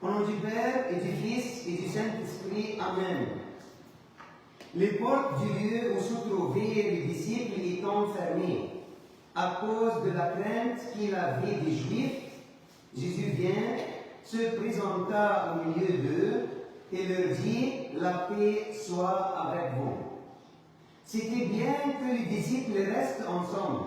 Au nom du Père et du Fils et du Saint-Esprit, Amen. Les portes du lieu où se trouvaient les disciples étant fermées, à cause de la crainte qu'il avait des Juifs, Jésus vient, se présenta au milieu d'eux et leur dit « La paix soit avec vous ». C'était bien que les disciples restent ensemble.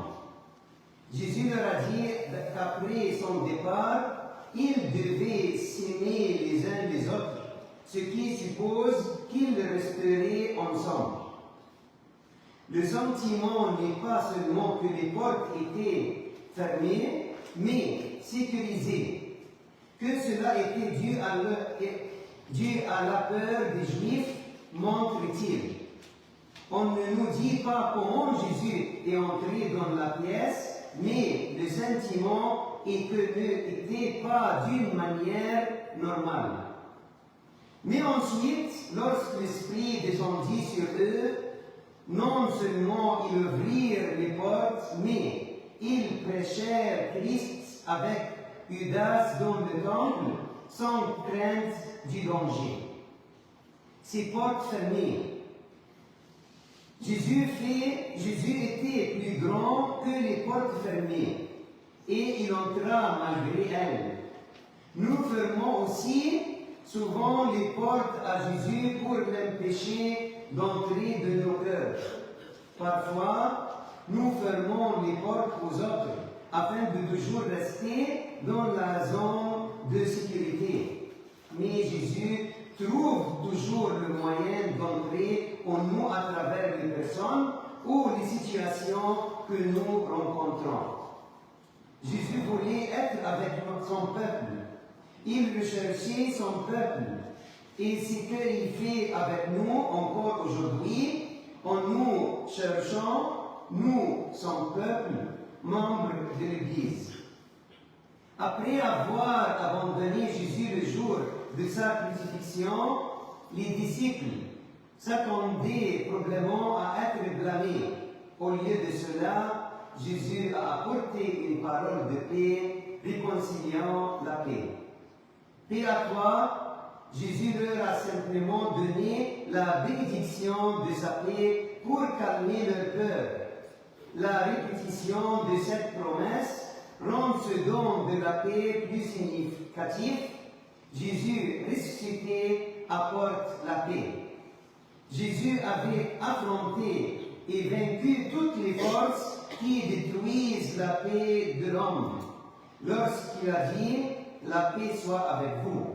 Jésus leur a dit qu'après son départ, ils devaient s'aimer les uns les autres, ce qui suppose qu'ils resteraient ensemble. Le sentiment n'est pas seulement que les portes étaient fermées, mais sécurisées, que cela était dû à la peur des Juifs, montre-t-il. On ne nous dit pas comment Jésus est entré dans la pièce, mais le sentiment est que ne était pas d'une manière normale. Mais ensuite, lorsque l'Esprit descendit sur eux, non seulement ils ouvrirent les portes, mais ils prêchèrent Christ avec audace dans le temple, sans crainte du danger. Ces portes fermées. Jésus était plus grand que les portes fermées, et il entra malgré elles. Nous fermons aussi souvent les portes à Jésus pour l'empêcher d'entrer de nos cœurs. Parfois, nous fermons les portes aux autres, afin de toujours rester dans la zone de sécurité. Mais Jésus trouve toujours le moyen d'entrer en nous à travers les personnes ou les situations que nous rencontrons. Jésus voulait être avec son peuple. Il recherchait son peuple. Et ce qu'il fait avec nous encore aujourd'hui, en nous cherchant, nous, son peuple, membres de l'Église. Après avoir abandonné Jésus le jour de sa crucifixion, les disciples s'attendaient probablement à être blâmés. Au lieu de cela, Jésus a apporté une parole de paix, réconciliant la paix. Paix à toi, Jésus leur a simplement donné la bénédiction de sa paix pour calmer leur peur. La répétition de cette promesse rend ce don de la paix plus significatif. Jésus ressuscité apporte la paix. Jésus avait affronté et vaincu toutes les forces qui détruisent la paix de l'homme. Lorsqu'il a dit « La paix soit avec vous »,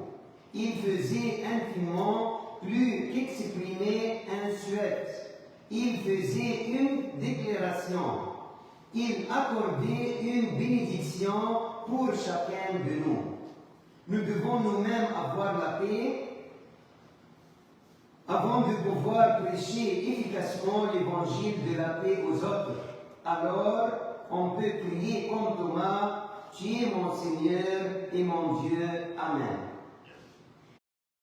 il faisait infiniment plus qu'exprimer un souhait. Il faisait une déclaration. Il accordait une bénédiction pour chacun de nous. Nous devons nous-mêmes avoir la paix avant de pouvoir prêcher efficacement l'évangile de la paix aux autres. Alors, on peut prier comme Thomas, « Tu es mon Seigneur et mon Dieu. Amen. »